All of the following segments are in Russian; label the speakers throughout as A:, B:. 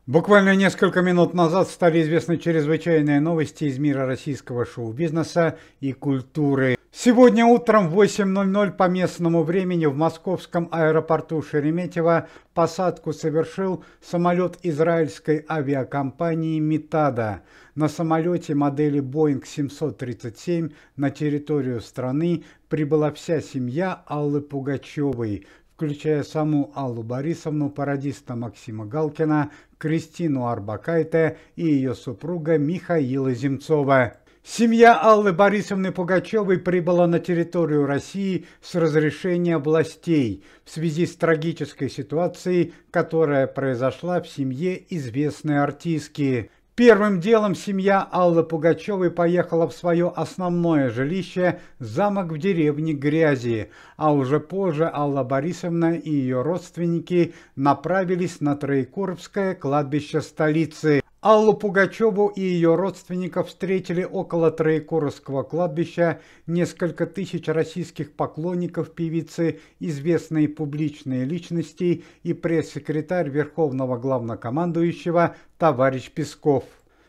A: Буквально несколько минут назад стали известны чрезвычайные новости из мира российского шоу-бизнеса и культуры. Сегодня утром в 8:00 по местному времени в московском аэропорту Шереметьево посадку совершил самолет израильской авиакомпании «Митада». На самолете модели Boeing 737 на территорию страны прибыла вся семья Аллы Пугачевой, включая саму Аллу Борисовну, пародиста Максима Галкина, Кристину Орбакайте и ее супруга Михаила Земцова. Семья Аллы Борисовны Пугачевой прибыла на территорию России с разрешения властей в связи с трагической ситуацией, которая произошла в семье известной артистки. Первым делом семья Аллы Пугачевой поехала в свое основное жилище, замок в деревне Грязи, а уже позже Алла Борисовна и ее родственники направились на Троекуровское кладбище столицы. Аллу Пугачеву и ее родственников встретили около Троекуровского кладбища несколько тысяч российских поклонников певицы, известные публичные личности и пресс-секретарь Верховного Главнокомандующего товарищ Песков.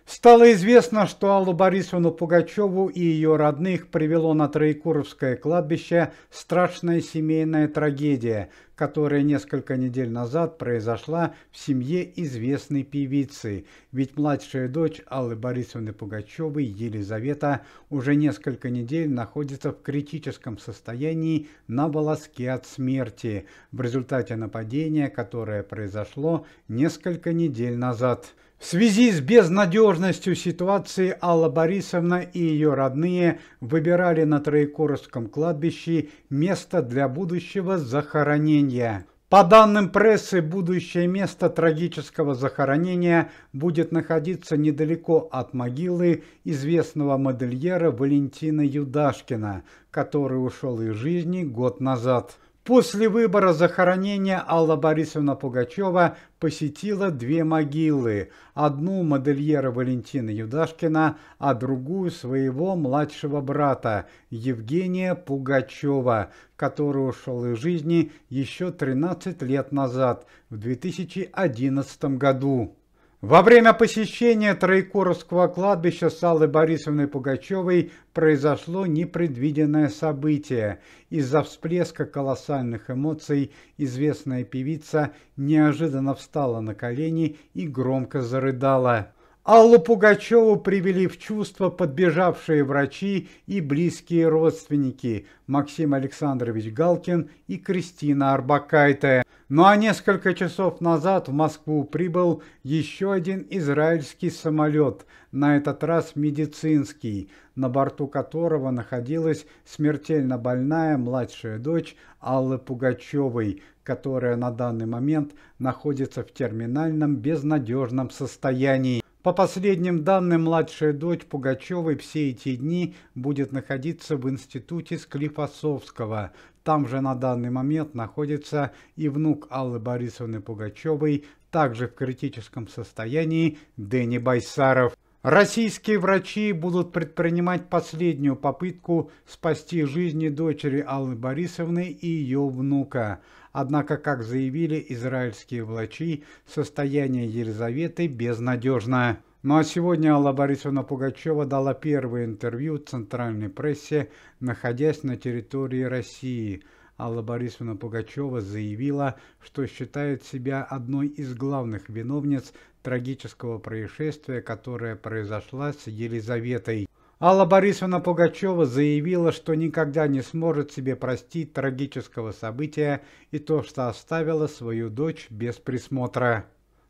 A: Стало известно, что Аллу Борисовну Пугачеву и ее родных привело на Троекуровское кладбище страшная семейная трагедия, которая несколько недель назад произошла в семье известной певицы. Ведь младшая дочь Аллы Борисовны Пугачевой, Елизавета, уже несколько недель находится в критическом состоянии на волоске от смерти в результате нападения, которое произошло несколько недель назад. В связи с безнадежностью ситуации Алла Борисовна и ее родные выбирали на Троекуровском кладбище место для будущего захоронения. По данным прессы, будущее место трагического захоронения будет находиться недалеко от могилы известного модельера Валентина Юдашкина, который ушел из жизни год назад. После выбора захоронения Алла Борисовна Пугачева посетила две могилы. Одну модельера Валентина Юдашкина, а другую своего младшего брата Евгения Пугачева, который ушел из жизни еще 13 лет назад, в 2011 году. Во время посещения Троекуровского кладбища с Аллой Борисовной Пугачевой произошло непредвиденное событие. Из-за всплеска колоссальных эмоций известная певица неожиданно встала на колени и громко зарыдала. Аллу Пугачеву привели в чувство подбежавшие врачи и близкие родственники Максим Александрович Галкин и Кристина Орбакайте. Ну а несколько часов назад в Москву прибыл еще один израильский самолет, на этот раз медицинский, на борту которого находилась смертельно больная младшая дочь Аллы Пугачевой, которая на данный момент находится в терминальном безнадежном состоянии. По последним данным, младшая дочь Пугачевой все эти дни будет находиться в институте Склифосовского. Там же на данный момент находится и внук Аллы Борисовны Пугачевой, также в критическом состоянии, Дени Байсаров. Российские врачи будут предпринимать последнюю попытку спасти жизни дочери Аллы Борисовны и ее внука. Однако, как заявили израильские врачи, состояние Елизаветы безнадежно. Ну а сегодня Алла Борисовна Пугачева дала первое интервью центральной прессе, находясь на территории России. Алла Борисовна Пугачева заявила, что считает себя одной из главных виновниц трагического происшествия, которое произошло с Елизаветой. Алла Борисовна Пугачева заявила, что никогда не сможет себе простить трагического события и то, что оставила свою дочь без присмотра.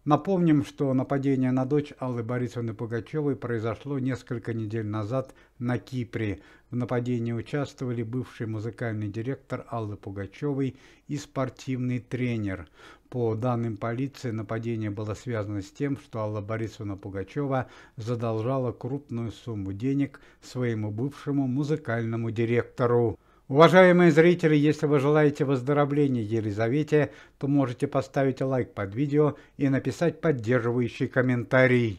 A: Напомним, что нападение на дочь Аллы Борисовны Пугачевой произошло несколько недель назад на Кипре. В нападении участвовали бывший музыкальный директор Аллы Пугачевой и спортивный тренер. По данным полиции, нападение было связано с тем, что Алла Борисовна Пугачева задолжала крупную сумму денег своему бывшему музыкальному директору. Уважаемые зрители, если вы желаете выздоровления Елизавете, то можете поставить лайк под видео и написать поддерживающий комментарий.